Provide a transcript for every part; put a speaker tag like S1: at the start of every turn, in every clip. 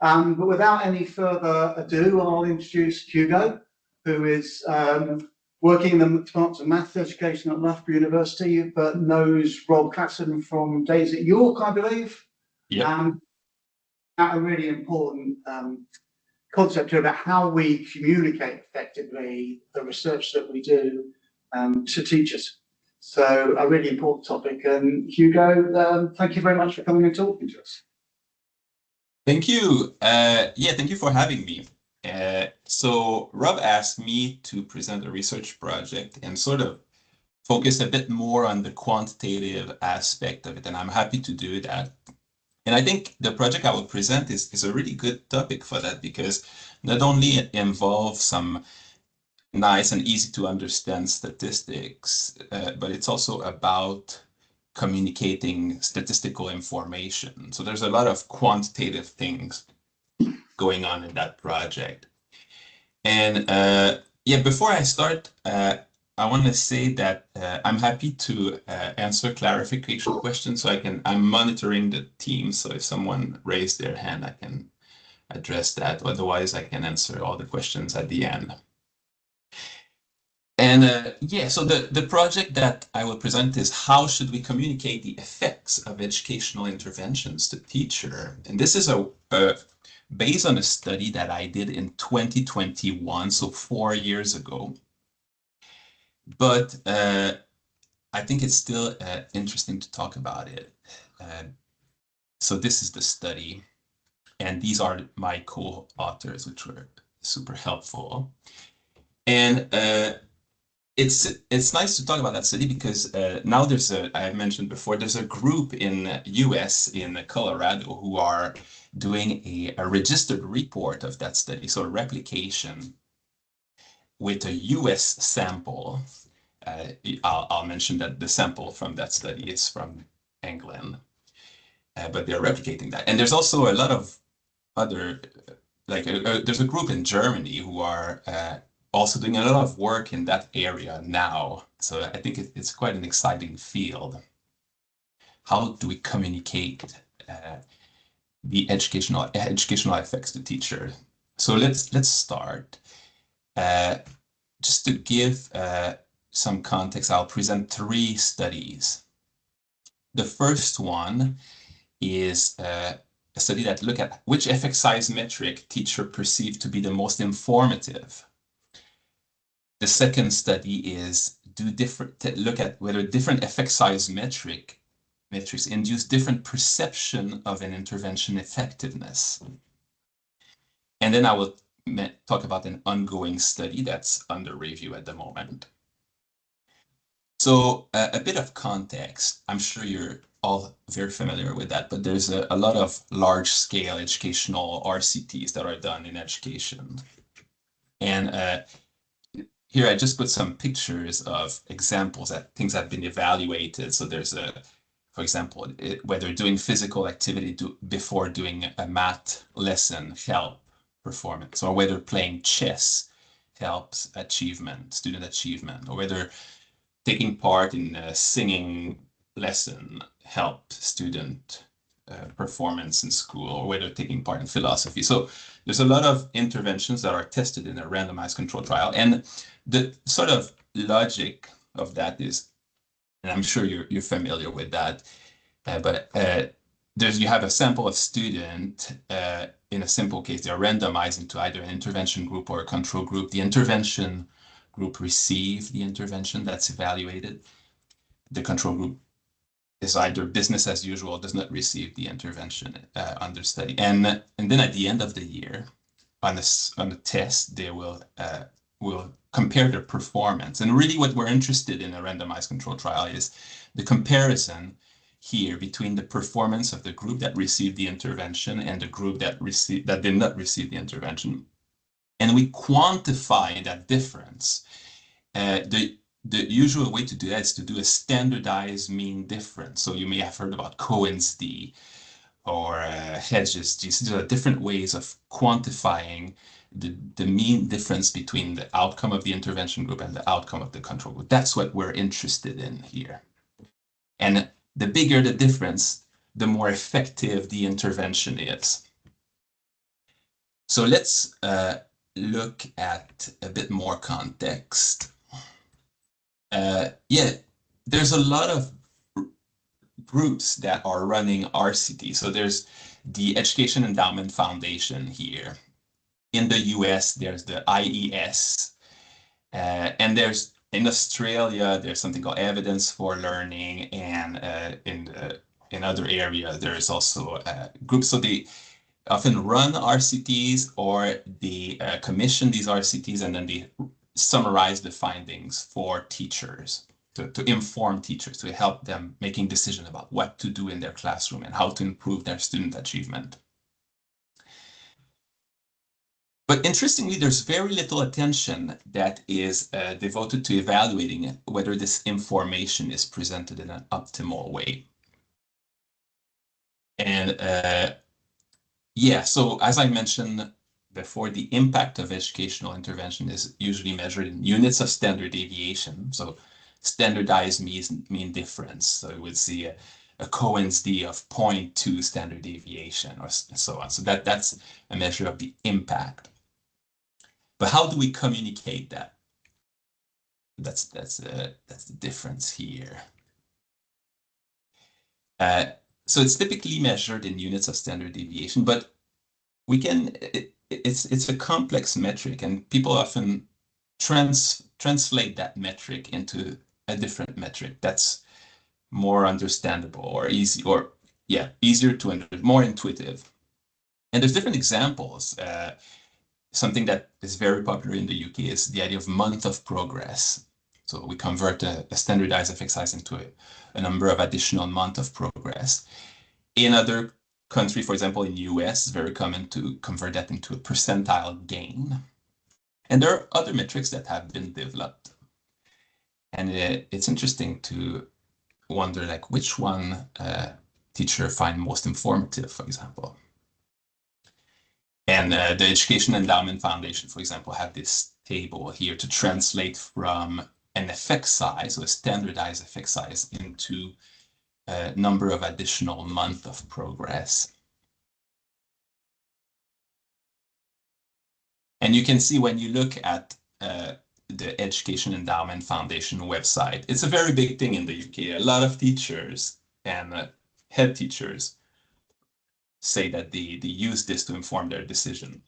S1: But without any further ado, I'll introduce Hugo, who is working in the Department of Maths Education at Loughborough University, but knows Rob Classen from days at York, I believe.
S2: Yeah.
S1: At a really important concept here about how we communicate effectively the research that we do to teachers. So a really important topic. And Hugo, thank you very much for coming and talking to us.
S2: Thank you. Yeah, thank you for having me. So Rob asked me to present a research project and sort of focus a bit more on the quantitative aspect of it, and I'm happy to do that. And I think the project I will present is a really good topic for that, because not only it involves some nice and easy to understand statistics, but it's also about communicating statistical information. So there's a lot of quantitative things going on in that project. And yeah, before I start, I want to say that I'm happy to answer clarification questions. So I'm monitoring the team. So if someone raised their hand, I can address that. Otherwise, I can answer all the questions at the end. And yeah, so the project that I will present is how should we communicate the effects of educational interventions to teacher? And this is based on a study that I did in 2021, so 4 years ago. But I think it's still interesting to talk about it. So this is the study, and these are my co-authors, which were super helpful. And it's nice to talk about that study because now I mentioned before, there's a group in US, in Colorado, who are doing a registered report of that study, so a replication with a US sample. I'll mention that the sample from that study is from England, but they're replicating that. And there's also a lot of other, there's a group in Germany who are also doing a lot of work in that area now. So I think it's quite an exciting field. How do we communicate the educational effects to teacher? So let's start. Just to give some context, I'll present 3 studies. The first one is a study that look at which effect size metric teacher perceived to be the most informative. The second study is look at whether different effect size metrics induce different perception of an intervention effectiveness. And then I will talk about an ongoing study that's under review at the moment. So a bit of context. I'm sure you're all very familiar with that, but there's a lot of large-scale educational RCTs that are done in education. And here I just put some pictures of examples that things have been evaluated. So there's for example, whether doing physical activity before doing a math lesson help performance, or whether playing chess helps student achievement, or whether taking part in a singing lesson helps student performance in school, or whether taking part in philosophy. So there's a lot of interventions that are tested in a randomized control trial. And the sort of logic of that is, and I'm sure you're familiar with that, but you have a sample of student. In a simple case, they're randomized into either an intervention group or a control group. The intervention group receive the intervention that's evaluated. The control group is either business as usual, does not receive the intervention under study. And then at the end of the year, on the test, they will compare their performance. And really what we're interested in a randomized control trial is the comparison here between the performance of the group that received the intervention and the group that did not receive the intervention. And we quantify that difference. The usual way to do that is to do a standardized mean difference. So you may have heard about Cohen's d or Hedges d. These are different ways of quantifying the mean difference between the outcome of the intervention group and the outcome of the control group. That's what we're interested in here. And the bigger the difference, the more effective the intervention is. So let's look at a bit more context. Yeah, there's a lot of groups that are running RCT. So there's the Education Endowment Foundation here. In the US, there's the IES. And there's in Australia, there's something called Evidence for Learning. And in other areas, there's also groups. So they often run RCTs or they commission these RCTs and then they summarize the findings for teachers to inform teachers, to help them making decisions about what to do in their classroom and how to improve their student achievement. But interestingly, there's very little attention that is devoted to evaluating whether this information is presented in an optimal way. And yeah, so as I mentioned before, the impact of educational intervention is usually measured in units of standard deviation. So standardized mean difference. So we would see a Cohen's d of 0.2 standard deviation or so on. So that's a measure of the impact. But how do we communicate that? That's the difference here. So it's typically measured in units of standard deviation, but we can it's a complex metric, and people often translate that metric into a different metric that's more understandable or easy, or yeah, easier to understand, more intuitive. And there's different examples. Something that is very popular in the UK is the idea of month of progress. So we convert a standardized effect size into a number of additional month of progress. In other countries, for example, in the US, it's very common to convert that into a percentile gain. And there are other metrics that have been developed. And it's interesting to wonder, like, which one teacher find most informative, for example. And the Education Endowment Foundation, for example, have this table here to translate from an effect size, so a standardized effect size, into a number of additional months of progress. And you can see when you look at the Education Endowment Foundation website, it's a very big thing in the UK. A lot of teachers and head teachers say that they use this to inform their decision,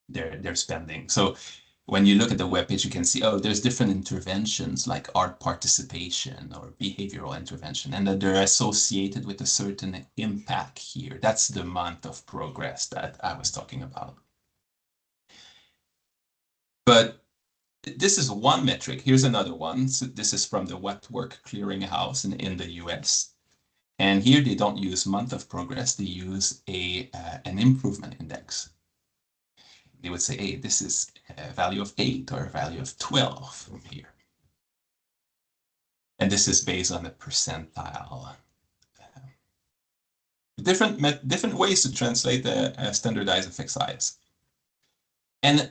S2: their spending. So when you look at the webpage, you can see, oh, there's different interventions like art participation or behavioral intervention, and that they're associated with a certain impact here. That's the month of progress that I was talking about. But this is one metric. Here's another one. So this is from the What Work Clearinghouse in the US. And here they don't use month of progress. They use an improvement index. They would say, hey, this is a value of 8 or a value of 12 here. And this is based on a percentile. Different ways to translate a standardized effect size. And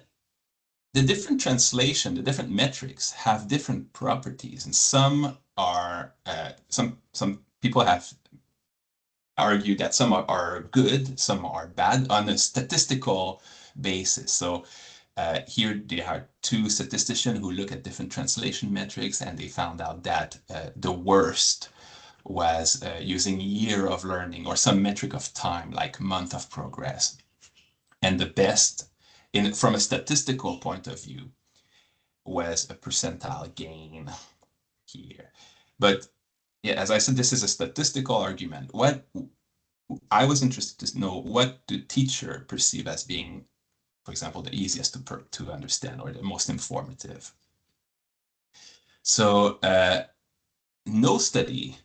S2: the different translation, the different metrics have different properties, and some are some people have argued that some are good, some are bad on a statistical basis. So here they are two statisticians who look at different translation metrics, and they found out that the worst was using year of learning or some metric of time, like month of progress, and the best, from a statistical point of view, was a percentile gain here. But yeah, as I said, this is a statistical argument. What I was interested to know, what do teachers perceive as being, for example, the easiest to understand or the most informative? So no study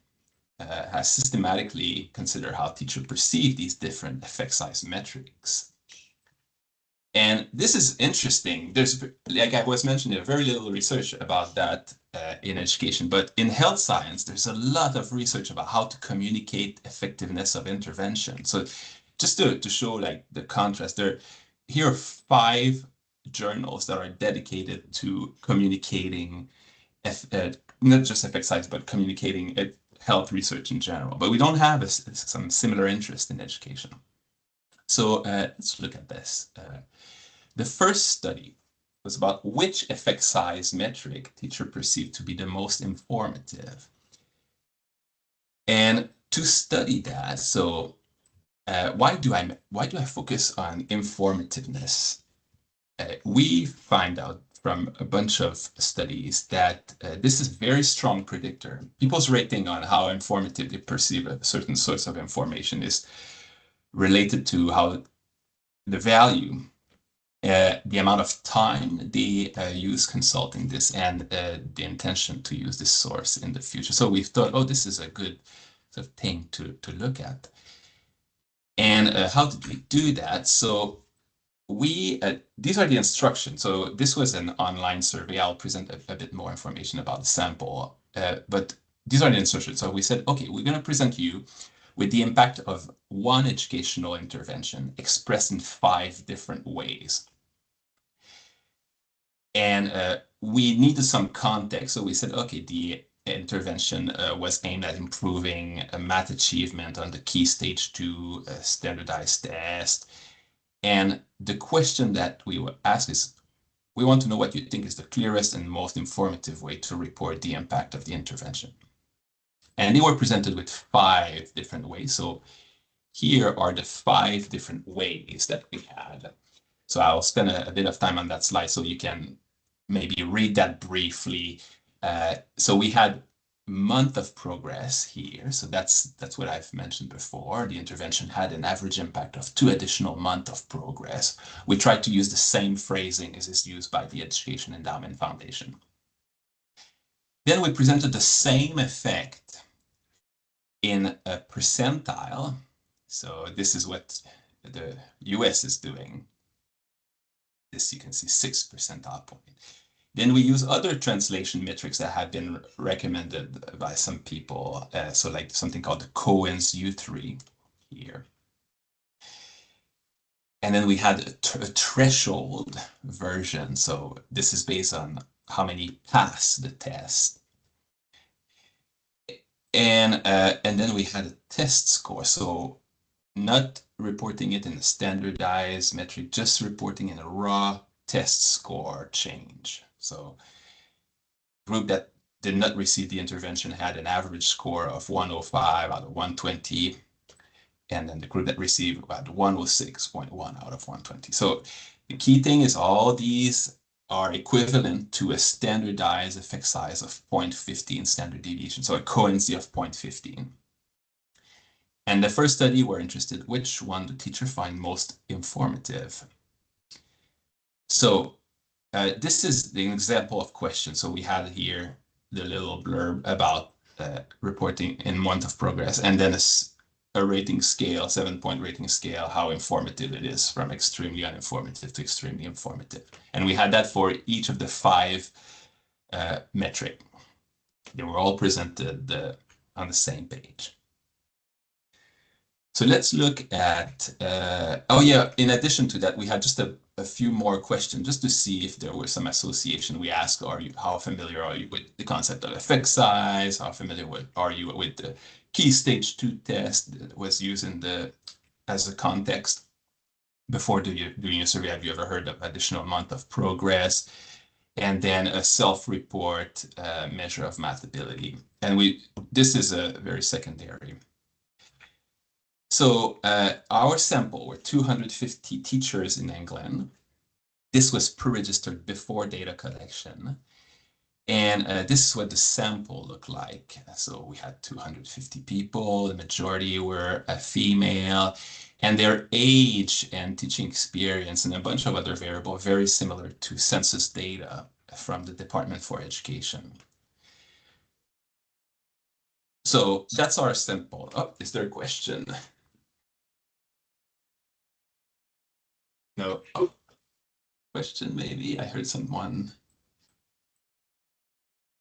S2: has systematically considered how teachers perceive these different effect size metrics. And this is interesting. There's, like I was mentioning, very little research about that in education, but in health science, there's a lot of research about how to communicate effectiveness of intervention. So just to show like the contrast, here are 5 journals that are dedicated to communicating, not just effect size, but communicating health research in general. But we don't have some similar interest in education. So let's look at this. The first study was about which effect size metric teacher perceived to be the most informative. And to study that, so why do I focus on informativeness? We find out from a bunch of studies that this is a very strong predictor. People's rating on how informative they perceive a certain source of information is related to how the value, the amount of time they use consulting this, and the intention to use this source in the future. So we thought, oh, this is a good sort of thing to look at. And how did we do that? So these are the instructions. So this was an online survey. I'll present a bit more information about the sample, but these are the instructions. So we said, okay, we're going to present you with the impact of one educational intervention expressed in 5 different ways. And we needed some context. So we said, okay, the intervention was aimed at improving math achievement on the key stage 2 standardized test. And the question that we will ask is, we want to know what you think is the clearest and most informative way to report the impact of the intervention. And they were presented with 5 different ways. So here are the 5 different ways that we had. So I'll spend a bit of time on that slide so you can maybe read that briefly. So we had month of progress here. So that's what I've mentioned before. The intervention had an average impact of 2 additional months of progress. We tried to use the same phrasing as is used by the Education Endowment Foundation. Then we presented the same effect in a percentile. So this is what the US is doing. This you can see 6 percentile point. Then we use other translation metrics that have been recommended by some people. So like something called the Cohen's U3 here. And then we had a threshold version. So this is based on how many pass the test. And then we had a test score. So not reporting it in a standardized metric, just reporting in a raw test score change. So group that did not receive the intervention had an average score of 105 out of 120. And then the group that received about 106.1 out of 120. So the key thing is all these are equivalent to a standardized effect size of 0.15 standard deviation. So a cohency of 0.15. And the first study, we're interested which one the teacher find most informative. So this is the example of question. So we had here the little blurb about reporting in month of progress, and then a rating scale, 7-point rating scale, how informative it is from extremely uninformative to extremely informative. And we had that for each of the 5 metric. They were all presented on the same page. So let's look at, oh yeah, in addition to that, we had just a few more questions just to see if there was some association. We asked, how familiar are you with the concept of effect size? How familiar are you with the key stage 2 test that was used as a context before doing your survey? Have you ever heard of additional month of progress? And then a self-report measure of math ability. And this is a very secondary. So our sample were 250 teachers in England. This was pre-registered before data collection. And this is what the sample looked like. So we had 250 people. The majority were female. And their age and teaching experience and a bunch of other variables very similar to census data from the Department for Education. So that's our sample. Oh, is there a question? No. Oh, question maybe. I heard someone.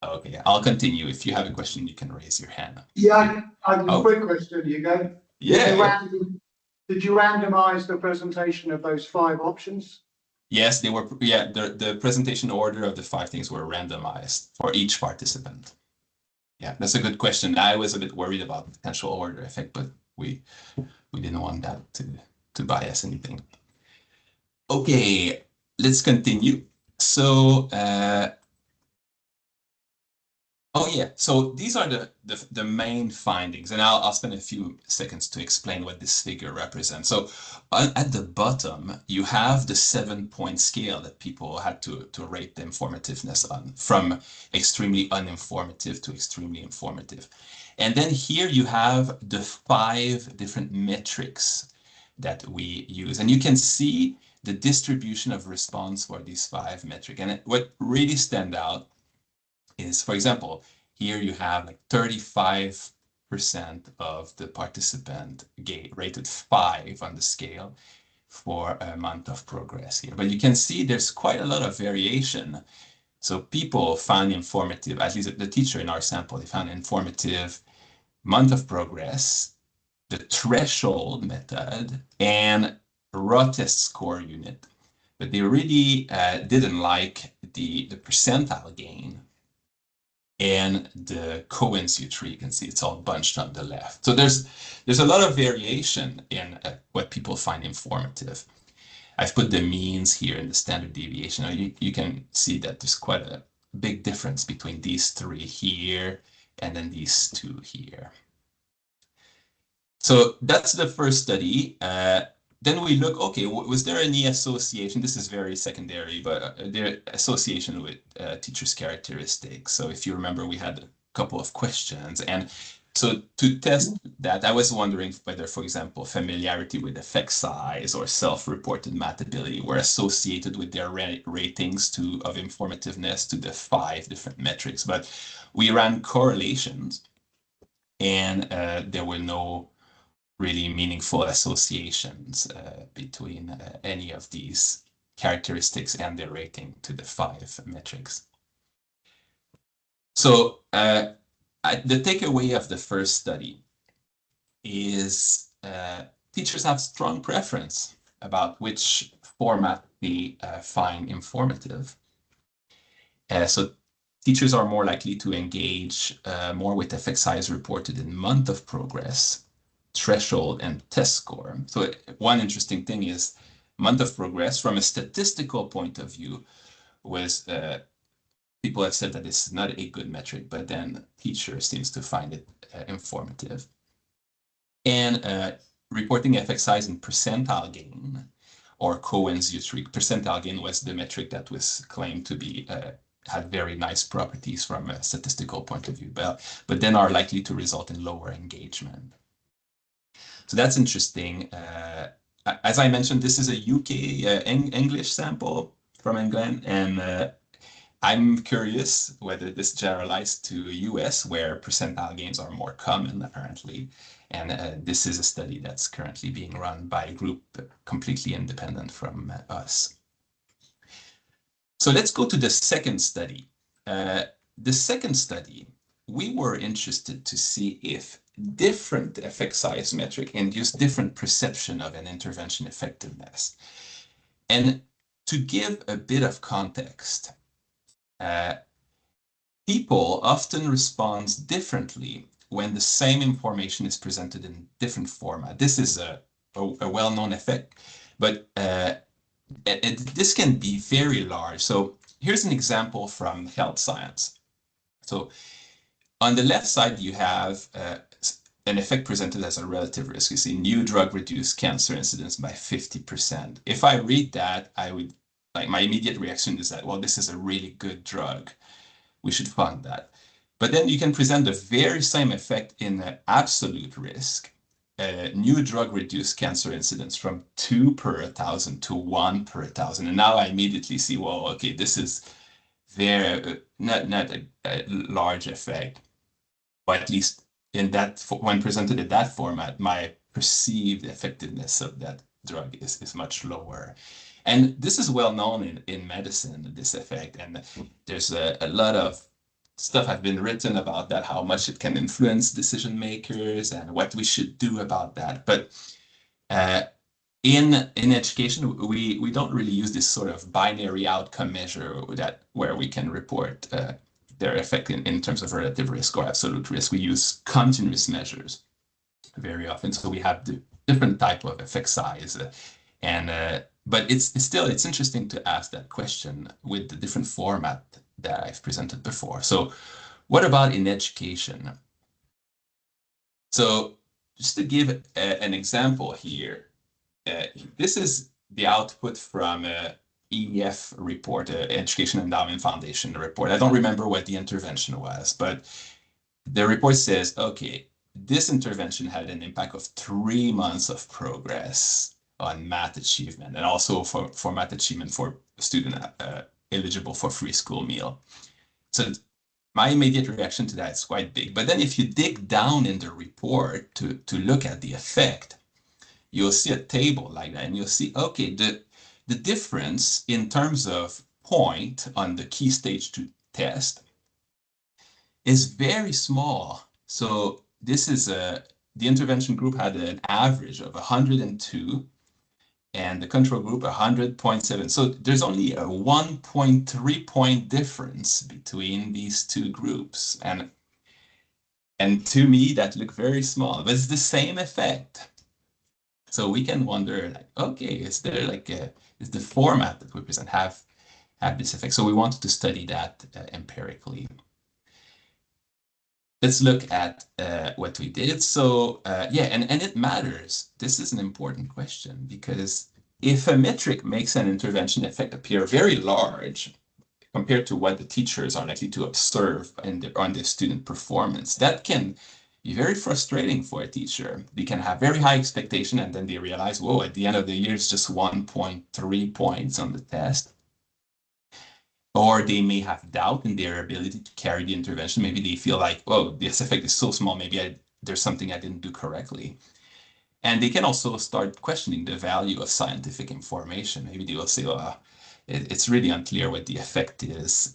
S2: Okay, I'll continue. If you have a question, you can raise your hand.
S1: Yeah, I have a quick question, Hugo.
S2: Yeah.
S1: Did you randomize the presentation of those 5 options?
S2: Yes, they were. Yeah, the presentation order of the 5 things were randomized for each participant. Yeah, that's a good question. I was a bit worried about the potential order effect, but we didn't want that to bias anything. Okay, let's continue. So, oh yeah, so these are the main findings, and I'll spend a few seconds to explain what this figure represents. So at the bottom, you have the 7-point scale that people had to rate the informativeness on, from extremely uninformative to extremely informative. And then here you have the 5 different metrics that we use, and you can see the distribution of response for these 5 metrics. And what really stand out is, for example, here you have like 35% of the participant rated 5 on the scale for a month of progress here. But you can see there's quite a lot of variation. So people found informative, at least the teacher in our sample, they found informative month of progress, the threshold method, and raw test score unit. But they really didn't like the percentile gain and the coincidence tree. You can see it's all bunched on the left. So there's a lot of variation in what people find informative. I've put the means here in the standard deviation. You can see that there's quite a big difference between these 3 here and then these 2 here. So that's the first study. Then we look, okay, was there any association? This is very secondary, but there association with teachers' characteristics. So if you remember, we had a couple of questions. And so to test that, I was wondering whether, for example, familiarity with effect size or self-reported math ability were associated with their ratings of informativeness to the 5 different metrics. But we ran correlations, and there were no really meaningful associations between any of these characteristics and their rating to the 5 metrics. So the takeaway of the first study is teachers have strong preference about which format they find informative. So teachers are more likely to engage more with effect size reported in month of progress, threshold, and test score. So one interesting thing is month of progress from a statistical point of view was people have said that it's not a good metric, but then teacher seems to find it informative. And reporting effect size and percentile gain or Cohen's U3. Percentile gain was the metric that was claimed to be had very nice properties from a statistical point of view, but then are likely to result in lower engagement. So that's interesting. As I mentioned, this is a UK English sample from England, and I'm curious whether this generalized to US, where percentile gains are more common, apparently. And this is a study that's currently being run by a group completely independent from us. So let's go to the second study. The second study, we were interested to see if different effect size metric induce different perception of an intervention effectiveness. And to give a bit of context, people often respond differently when the same information is presented in different format. This is a well-known effect, but this can be very large. So here's an example from health science. So on the left side, you have an effect presented as a relative risk. You see new drug reduced cancer incidence by 50%. If I read that, I would, like, my immediate reaction is that, well, this is a really good drug. We should fund that. But then you can present the very same effect in absolute risk. New drug reduced cancer incidence from 2 per 1,000 to 1 per 1,000. And now I immediately see, well, okay, this is not a large effect, or at least in that, when presented in that format, my perceived effectiveness of that drug is much lower. And this is well known in medicine, this effect, and there's a lot of stuff have been written about that, how much it can influence decision makers and what we should do about that. But in education, we don't really use this sort of binary outcome measure where we can report their effect in terms of relative risk or absolute risk. We use continuous measures very often. So we have different type of effect size. But it's interesting to ask that question with the different format that I've presented before. So what about in education? So just to give an example here, this is the output from EEF report, Education Endowment Foundation report. I don't remember what the intervention was, but the report says, okay, this intervention had an impact of 3 months of progress on math achievement, and also for math achievement for student eligible for free school meal. So my immediate reaction to that is quite big. But then if you dig down in the report to look at the effect, you'll see a table like that, and you'll see, okay, the difference in terms of point on the key stage 2 test is very small. So this is the intervention group had an average of 102 and the control group 100.7. So there's only a 1.3 point difference between these two groups. And to me, that looked very small, but it's the same effect. So we can wonder, like, okay, is there like is the format that we present have this effect? So we wanted to study that empirically. Let's look at what we did. So yeah, and it matters. This is an important question, because if a metric makes an intervention effect appear very large compared to what the teachers are likely to observe on their student performance, that can be very frustrating for a teacher. They can have very high expectation, and then they realize, whoa, at the end of the year, it's just 1.3 points on the test. Or they may have doubt in their ability to carry the intervention. Maybe they feel like, oh, this effect is so small, maybe there's something I didn't do correctly. And they can also start questioning the value of scientific information. Maybe they will say, oh, it's really unclear what the effect is,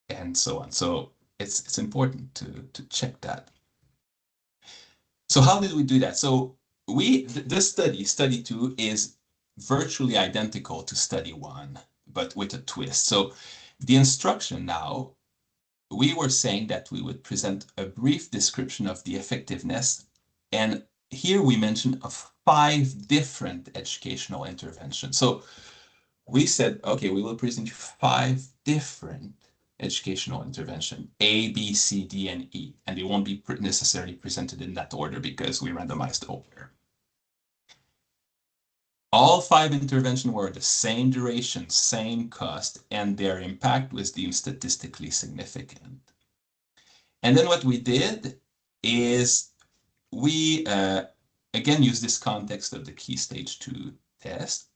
S2: and so on. So it's important to check that. So how did we do that? So this study 2 is virtually identical to study 1, but with a twist. So the instruction now, we were saying that we would present a brief description of the effectiveness, and here we mention of 5 different educational interventions. So we said, okay, we will present 5 different educational intervention, A, B, C, D, and E, and they won't be necessarily presented in that order because we randomized the order. All 5 interventions were the same duration, same cost, and their impact was deemed statistically significant. And then what we did is we, again, use this context of the key stage 2 test.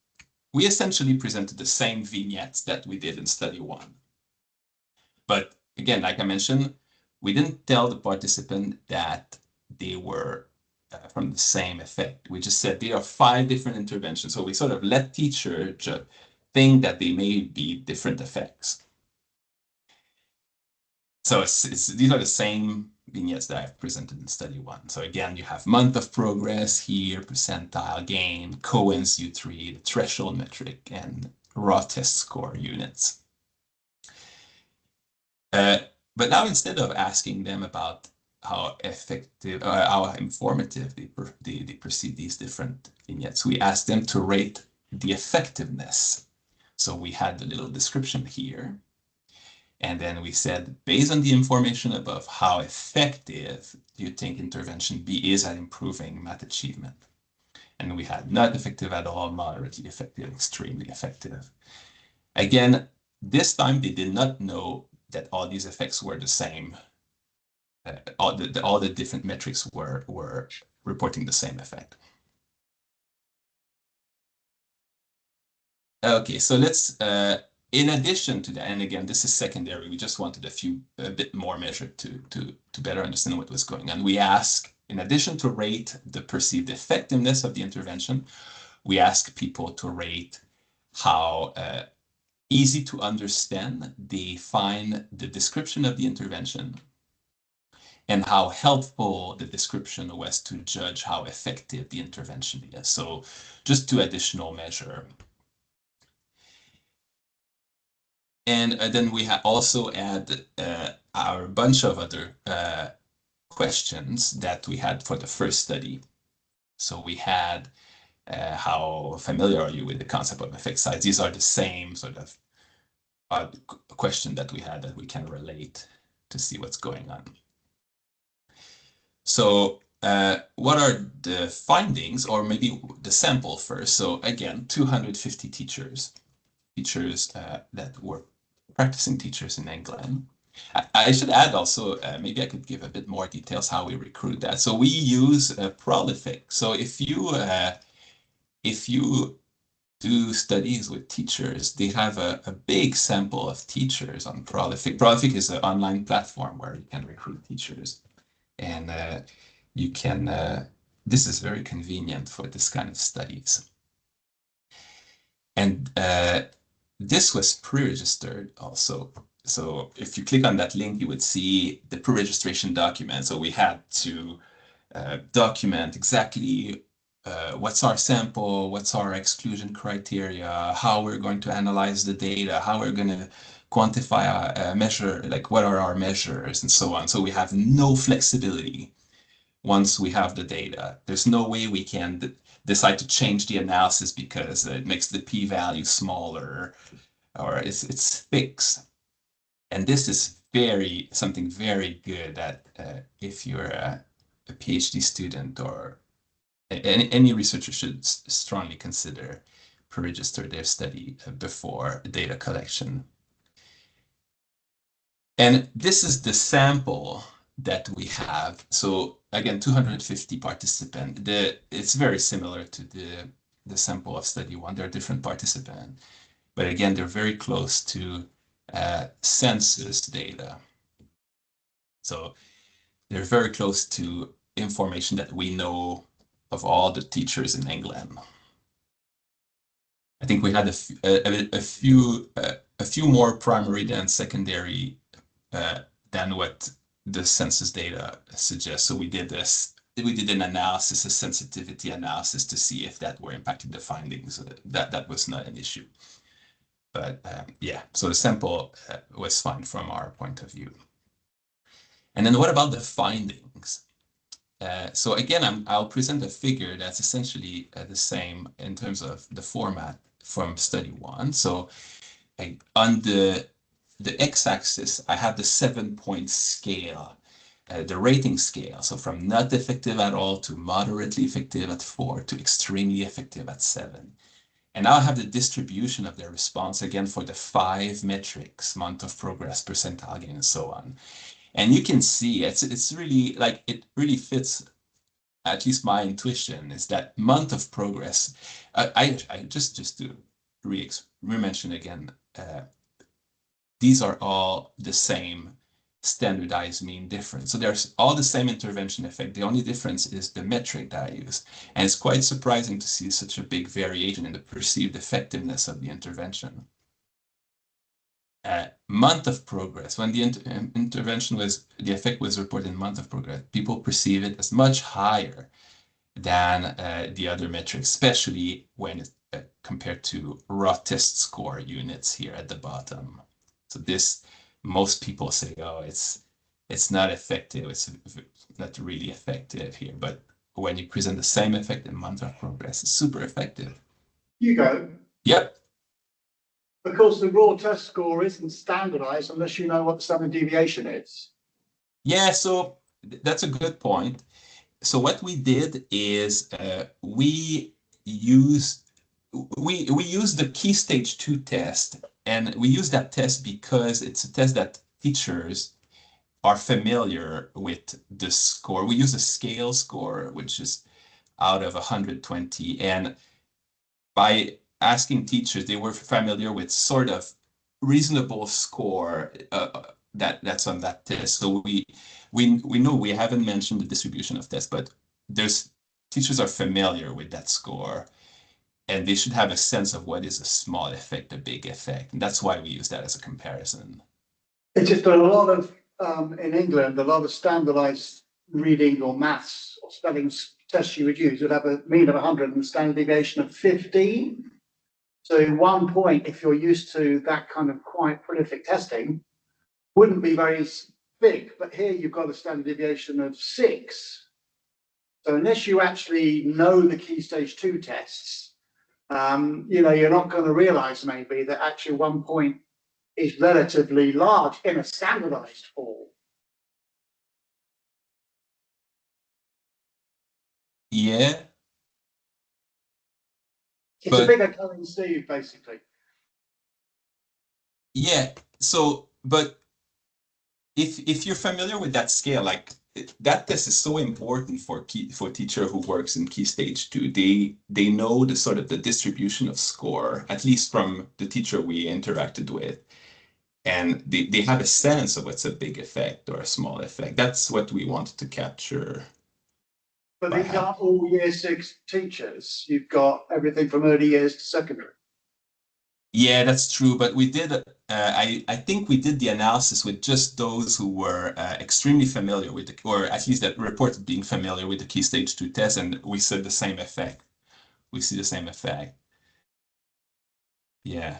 S2: We essentially presented the same vignettes that we did in study 1. But again, like I mentioned, we didn't tell the participant that they were from the same effect. We just said there are 5 different interventions. So we sort of let teachers think that they may be different effects. So these are the same vignettes that I've presented in study 1. So again, you have month of progress here, percentile gain, Cohen's U3, the threshold metric, and raw test score units. But now, instead of asking them about how effective, how informative they perceive these different vignettes, we asked them to rate the effectiveness. So we had the little description here. And then we said, based on the information above, how effective do you think intervention B is at improving math achievement? And we had not effective at all, moderately effective, extremely effective. Again, this time they did not know that all these effects were the same. All the different metrics were reporting the same effect. Okay, so let's, in addition to that, and again, this is secondary, we just wanted a bit more measured to better understand what was going on. We ask, in addition to rate the perceived effectiveness of the intervention, we ask people to rate how easy to understand they find the description of the intervention, and how helpful the description was to judge how effective the intervention is. So just 2 additional measures. And then we also add our bunch of other questions that we had for the first study. So we had how familiar are you with the concept of effect size? These are the same sort of question that we had that we can relate to see what's going on. So what are the findings, or maybe the sample first? So again, 250 teachers that were practicing teachers in England. I should add also, maybe I could give a bit more details how we recruit that. So we use Prolific. So if you do studies with teachers, they have a big sample of teachers on Prolific. Prolific is an online platform where you can recruit teachers, and you can. This is very convenient for this kind of studies. And this was pre-registered also. So if you click on that link, you would see the pre-registration document. So we had to document exactly what's our sample, what's our exclusion criteria, how we're going to analyze the data, how we're going to quantify a measure, like what are our measures and so on. So we have no flexibility once we have the data. There's no way we can decide to change the analysis because it makes the p-value smaller, or it's fixed. And this is something very good that if you're a PhD student or any researcher should strongly consider pre-register their study before data collection. And this is the sample that we have. So again, 250 participants. It's very similar to the sample of study one. There are different participants, but again, they're very close to census data. So they're very close to information that we know of all the teachers in England. I think we had a few more primary than secondary than what the census data suggests. So we did an analysis, a sensitivity analysis, to see if that were impacting the findings. That was not an issue. But yeah, so the sample was fine from our point of view. And then what about the findings? So again, I'll present a figure that's essentially the same in terms of the format from study one. So on the x-axis, I have the 7-point scale, the rating scale. So from not effective at all to moderately effective at 4 to extremely effective at 7. And now I have the distribution of their response again for the 5 metrics, month of progress, percentile gain, and so on. And you can see it's really like it really fits. At least my intuition is that month of progress. I just to re-mention again. These are all the same standardized mean difference. So there's all the same intervention effect. The only difference is the metric that I use. And it's quite surprising to see such a big variation in the perceived effectiveness of the intervention. Month of progress, when the intervention the effect was reported in month of progress, people perceive it as much higher than the other metrics, especially when it's compared to raw test score units here at the bottom. So most people say, oh, it's not effective, it's not really effective here. But when you present the same effect in month of progress, it's super effective.
S1: Hugo?
S2: Yep.
S1: Of course, the raw test score isn't standardized unless you know what the standard deviation is.
S2: Yeah, so that's a good point. So what we did is we used the key stage 2 test, and we use that test because it's a test that teachers are familiar with the score. We use a scale score, which is out of 120, and by asking teachers, they were familiar with sort of reasonable score that's on that test. So we know we haven't mentioned the distribution of tests, but teachers are familiar with that score, and they should have a sense of what is a small effect, a big effect, and that's why we use that as a comparison.
S1: It's just a lot of in England, a lot of standardized reading or maths or spelling tests you would use would have a mean of 100 and a standard deviation of 15. So 1 point, if you're used to that kind of quite prolific testing, wouldn't be very big. But here you've got a standard deviation of 6. So unless you actually know the key stage 2 tests, you're not going to realize maybe that actually 1 point is relatively large in a standardized form.
S2: Yeah.
S1: It's a bigger Cohen Steve, basically.
S2: Yeah. So, but if you're familiar with that scale, like that test is so important for teacher who works in key stage 2. They know the sort of the distribution of score, at least from the teacher we interacted with. And they have a sense of what's a big effect or a small effect. That's what we wanted to capture.
S1: But these aren't all year 6 teachers. You've got everything from early years to secondary.
S2: Yeah, that's true. But we did, I think we did the analysis with just those who were extremely familiar with, or at least that reported being familiar with the key stage 2 test, and we saw the same effect. We see the same effect. Yeah.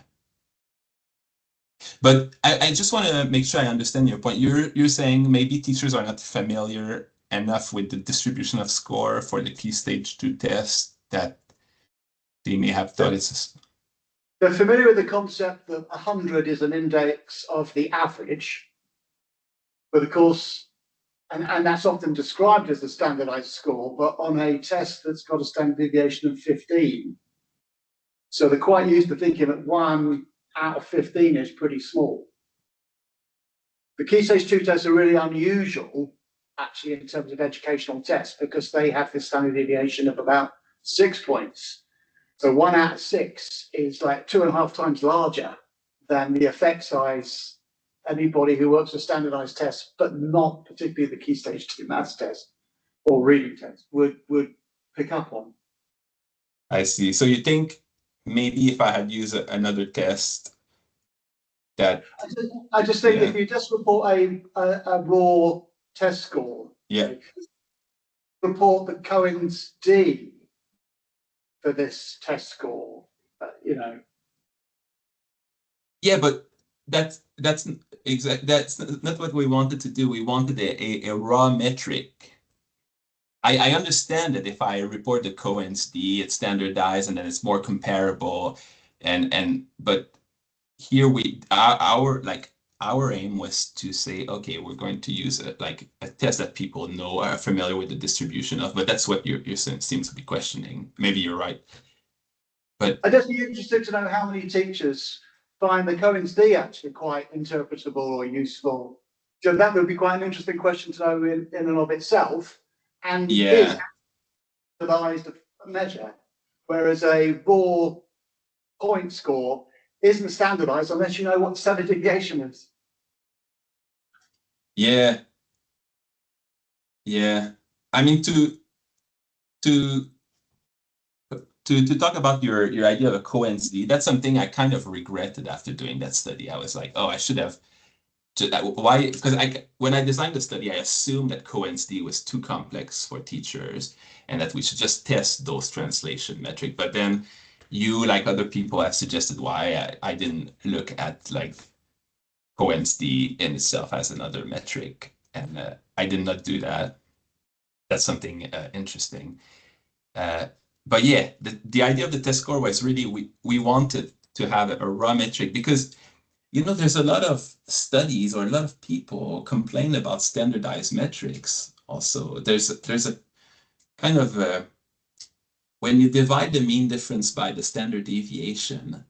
S2: But I just want to make sure I understand your point. You're saying maybe teachers are not familiar enough with the distribution of score for the key stage 2 test that they may have thought it's.
S1: They're familiar with the concept that 100 is an index of the average, but of course, and that's often described as the standardized score, but on a test that's got a standard deviation of 15. So they're quite used to thinking that 1 out of 15 is pretty small. The key stage 2 tests are really unusual, actually, in terms of educational tests, because they have this standard deviation of about 6 points. So 1 out of 6 is like 2.5 times larger than the effect size anybody who works with standardized tests, but not particularly the key stage 2 maths test or reading test, would pick up on.
S2: I see. So you think maybe if I had used another test that.
S1: I just think if you just report a raw test score,
S2: Yeah.
S1: report the Cohen's D for this test score,
S2: Yeah, but that's not what we wanted to do. We wanted a raw metric. I understand that if I report the Cohen's D, it's standardized and then it's more comparable, but here our aim was to say, okay, we're going to use a test that people know are familiar with the distribution of, but that's what you seem to be questioning. Maybe you're right. But
S1: I'd just be interested to know how many teachers find the Cohen's D actually quite interpretable or useful. So that would be quite an interesting question to know in and of itself, and is standardized a measure, whereas a raw point score isn't standardized unless you know what the standard deviation is.
S2: Yeah. I mean, to talk about your idea of a Cohen's D, that's something I kind of regretted after doing that study. I was like, oh, I should have. Why? Because when I designed the study, I assumed that Cohen's D was too complex for teachers and that we should just test those translation metric. But then you, like other people, have suggested why I didn't look at like Cohen's D in itself as another metric, and I did not do that. That's something interesting. But yeah, the idea of the test score was really we wanted to have a raw metric because there's a lot of studies or a lot of people complain about standardized metrics. Also, there's a kind of when you divide the mean difference by the standard deviation,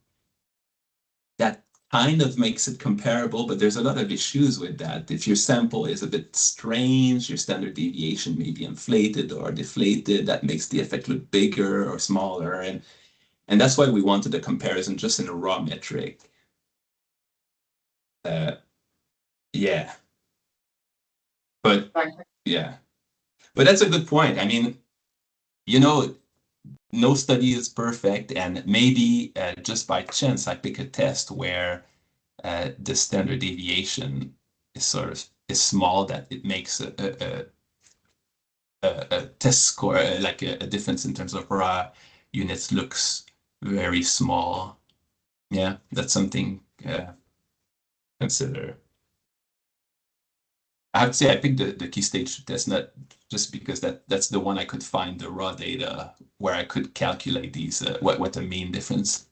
S2: that kind of makes it comparable, but there's a lot of issues with that. If your sample is a bit strange, your standard deviation may be inflated or deflated, that makes the effect look bigger or smaller. And that's why we wanted a comparison just in a raw metric. Yeah. But yeah. But that's a good point. I mean, no study is perfect, and maybe just by chance I pick a test where the standard deviation is small, that it makes a test score like a difference in terms of raw units looks very small. Yeah, that's something consider. I have to say I picked the key stage test not just because that's the one I could find the raw data where I could calculate these what the mean difference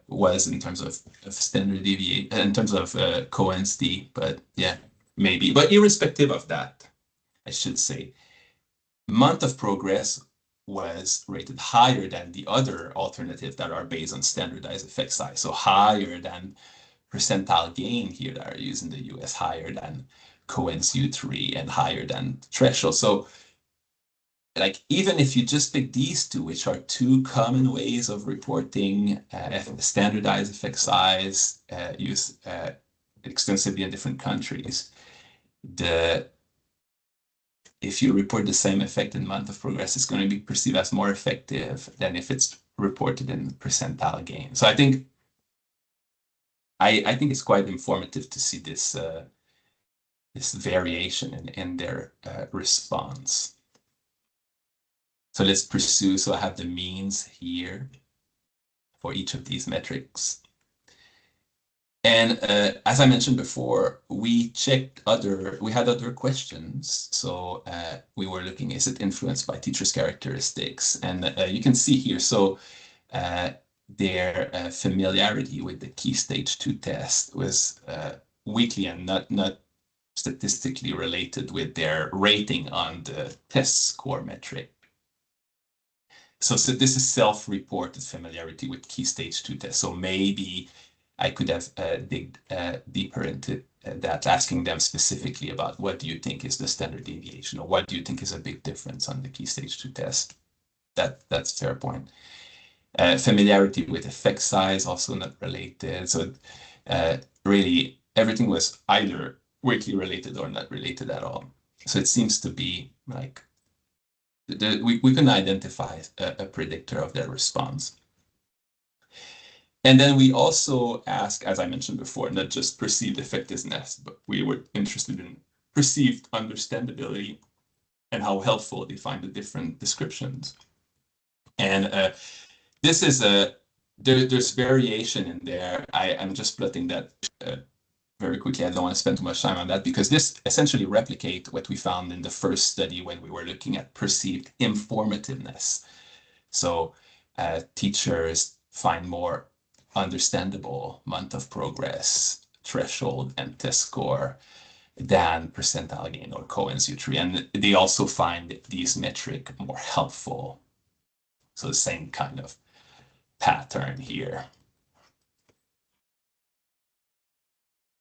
S2: was in terms of standard deviation in terms of Cohen's d. But yeah, maybe. But irrespective of that, I should say, month of progress was rated higher than the other alternatives that are based on standardized effect size. So higher than percentile gain here that are used in the US, higher than Cohen's U3 and higher than threshold. So like even if you just pick these two, which are two common ways of reporting standardized effect size used extensively in different countries, if you report the same effect in month of progress, it's going to be perceived as more effective than if it's reported in percentile gain. So I think it's quite informative to see this this variation in their response. So let's pursue. So I have the means here for each of these metrics. And as I mentioned before, we had other questions. So we were looking, is it influenced by teachers' characteristics? And you can see here, so their familiarity with the key stage 2 test was weakly and not statistically related with their rating on the test score metric. So this is self-reported familiarity with key stage 2 tests. So maybe I could have digged deeper into that, asking them specifically about what do you think is the standard deviation, or what do you think is a big difference on the key stage 2 test. That's a fair point. Familiarity with effect size, also not related. So really everything was either weakly related or not related at all. So it seems to be like we can identify a predictor of their response. And then we also ask, as I mentioned before, not just perceived effectiveness, but we were interested in perceived understandability and how helpful they find the different descriptions. And this is there's variation in there. I'm just plotting that very quickly. I don't want to spend too much time on that because this essentially replicates what we found in the first study when we were looking at perceived informativeness. So teachers find more understandable month of progress, threshold, and test score than percentile gain or Cohen's U3. And they also find these metrics more helpful. So the same kind of pattern here.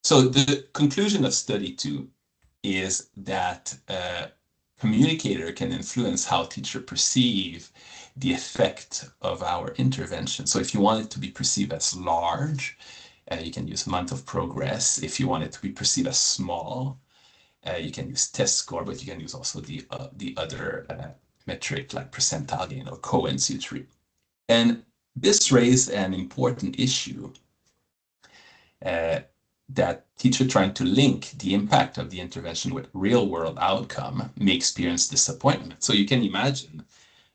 S2: So the conclusion of study 2 is that a communicator can influence how teachers perceive the effect of our intervention. So if you want it to be perceived as large, you can use month of progress. If you want it to be perceived as small, you can use test score, but you can use also the other metric like percentile gain or Cohen's U3. And this raised an important issue that teacher trying to link the impact of the intervention with real world outcome may experience disappointment. So you can imagine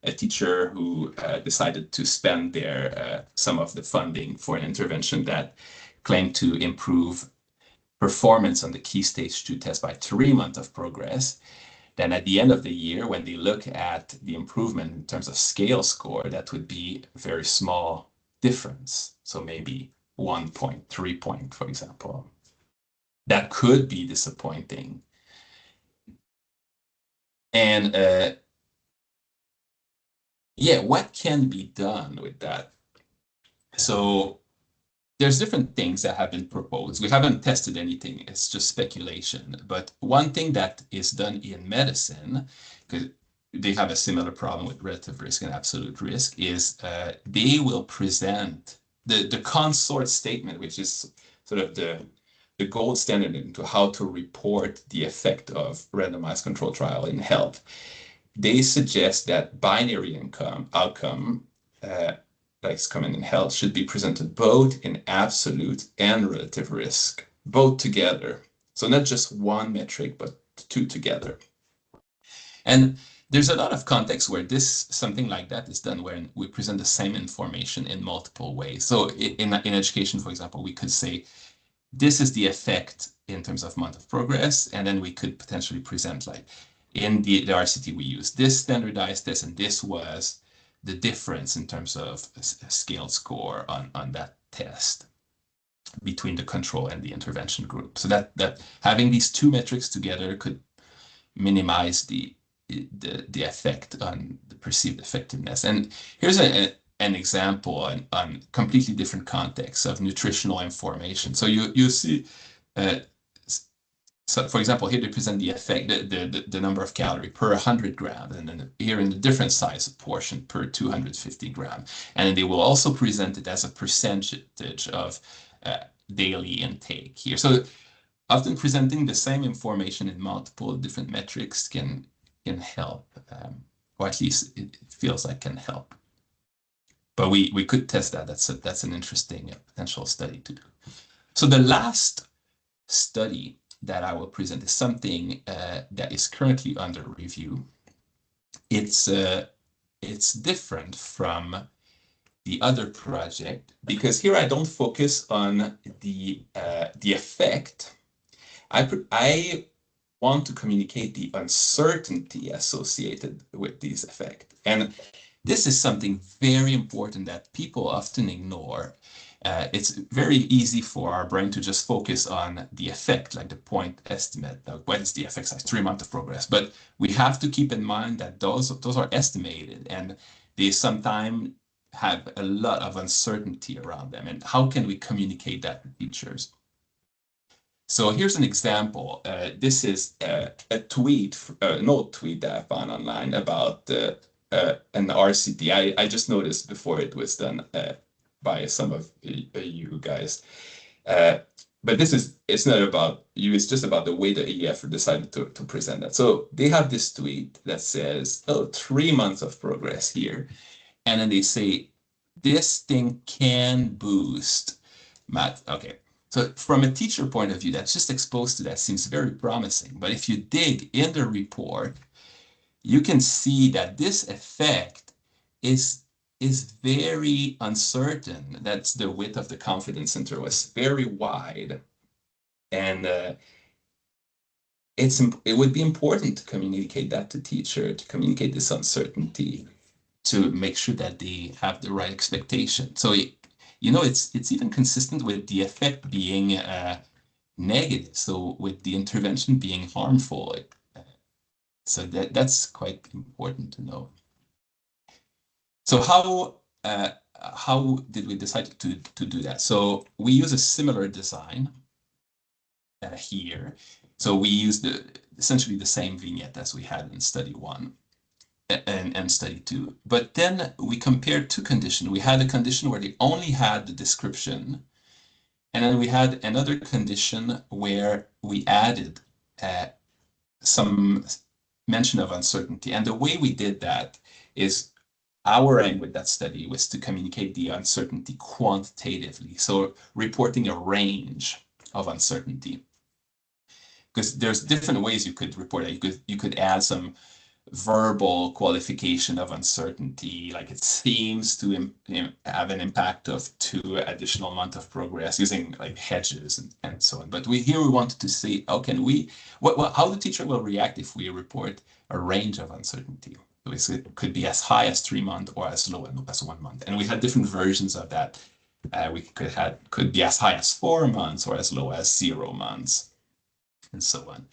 S2: a teacher who decided to spend their some of the funding for an intervention that claimed to improve performance on the key stage 2 test by 3 months of progress. Then at the end of the year, when they look at the improvement in terms of scale score, that would be a very small difference. So maybe 1.3 point, for example. That could be disappointing. And yeah, what can be done with that? So there's different things that have been proposed. We haven't tested anything, it's just speculation. But one thing that is done in medicine, because they have a similar problem with relative risk and absolute risk, is they will present the consort statement, which is sort of the gold standard into how to report the effect of randomized control trial in health. They suggest that binary outcome that's common in health should be presented both in absolute and relative risk, both together. So not just one metric, but two together. And there's a lot of context where something like that is done when we present the same information in multiple ways. So in education, for example, we could say this is the effect in terms of month of progress, and then we could potentially present like in the RCT we used this standardized test, and this was the difference in terms of a scaled score on that test between the control and the intervention group. So that having these two metrics together could minimize the effect on the perceived effectiveness. And here's an example on completely different contexts of nutritional information. So you see, so for example, here they present the effect, the number of calories per 100 grams, and then here in the different size portion per 250 grams. And then they will also present it as a percentage of daily intake here. So often presenting the same information in multiple different metrics can help, or at least it feels like can help. But we could test that. That's an interesting potential study to do. So the last study that I will present is something that is currently under review. It's different from the other project because here I don't focus on the effect. I want to communicate the uncertainty associated with these effects. And this is something very important that people often ignore. It's very easy for our brain to just focus on the effect, like the point estimate, like what is the effect size, 3 months of progress. But we have to keep in mind that those are estimated, and they sometimes have a lot of uncertainty around them. And how can we communicate that to teachers? So here's an example. This is a tweet, an old tweet that I found online about an RCT. I just noticed before it was done by some of you guys. But it's not about you, it's just about the way the AEF decided to present that. So they have this tweet that says, oh, 3 months of progress here. And then they say, this thing can boost math. Okay. So from a teacher point of view, that's just exposed to that seems very promising. But if you dig in the report, you can see that this effect is very uncertain. That's the width of the confidence interval is very wide. And it would be important to communicate that to teacher, to communicate this uncertainty, to make sure that they have the right expectation. So it's even consistent with the effect being negative. So with the intervention being harmful. So that's quite important to know. So how did we decide to do that? So we use a similar design here. So we used essentially the same vignette as we had in study 1. And study 2. But then we compared 2 conditions. We had a condition where they only had the description, and then we had another condition where we added some mention of uncertainty. And the way we did that is our aim with that study was to communicate the uncertainty quantitatively. So reporting a range of uncertainty. Because there's different ways you could report it. You could add some verbal qualification of uncertainty, like it seems to have an impact of 2 additional months of progress using like hedges and so on. But we wanted to see how the teacher will react if we report a range of uncertainty. So it could be as high as 3 months or as low as 1 month. And we had different versions of that. We could be as high as 4 months or as low as 0 months and so on.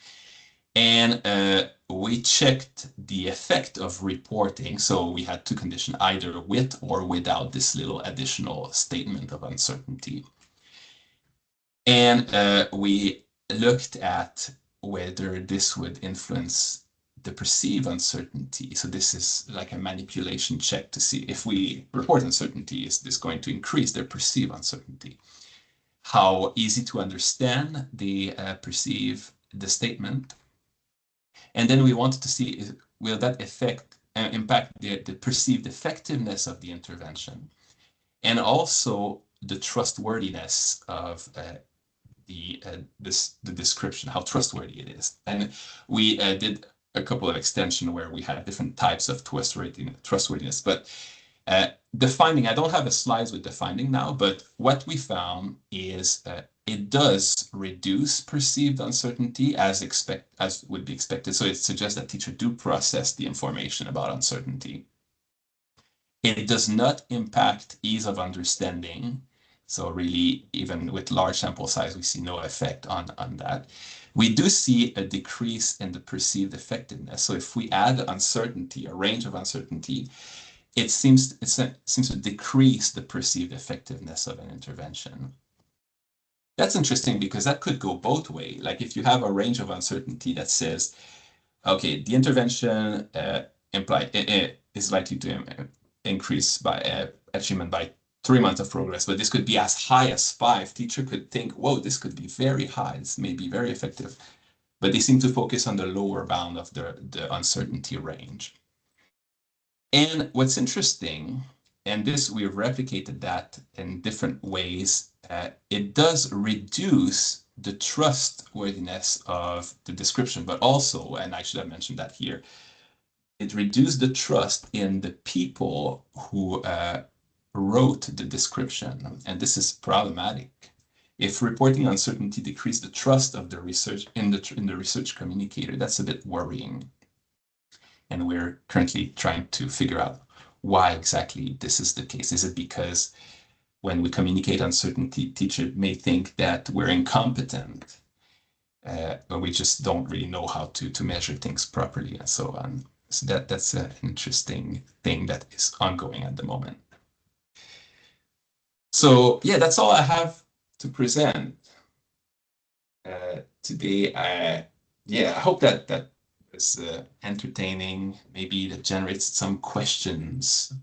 S2: And we checked the effect of reporting. So we had 2 conditions, either with or without this little additional statement of uncertainty. And we looked at whether this would influence the perceived uncertainty. So this is like a manipulation check to see if we report uncertainty, is this going to increase their perceived uncertainty? How easy to understand they perceive the statement? And then we wanted to see, will that effect impact the perceived effectiveness of the intervention, and also the trustworthiness of the description, how trustworthy it is. And we did a couple of extensions where we had different types of trustworthiness. But The finding, I don't have a slides with the finding now, but what we found is it does reduce perceived uncertainty as would be expected. So it suggests that teachers do process the information about uncertainty. It does not impact ease of understanding. So really, even with large sample size, we see no effect on that. We do see a decrease in the perceived effectiveness. So if we add uncertainty, a range of uncertainty, it seems to decrease the perceived effectiveness of an intervention. That's interesting because that could go both ways. Like if you have a range of uncertainty that says, okay, the intervention is likely to increase by achievement by 3 months of progress, but this could be as high as 5. Teacher could think, whoa, this could be very high. This may be very effective. But they seem to focus on the lower bound of the uncertainty range. And what's interesting, and this we've replicated that in different ways, it does reduce the trustworthiness of the description, but also, and I should have mentioned that here, it reduced the trust in the people who wrote the description, and this is problematic. If reporting uncertainty decreased the trust of the research in the research communicator, that's a bit worrying. And we're currently trying to figure out why exactly this is the case. Is it because when we communicate uncertainty, teachers may think that we're incompetent, or we just don't really know how to measure things properly and so on. So that's an interesting thing that is ongoing at the moment. So yeah, that's all I have to present today. Yeah, I hope that was entertaining. Maybe that generates some questions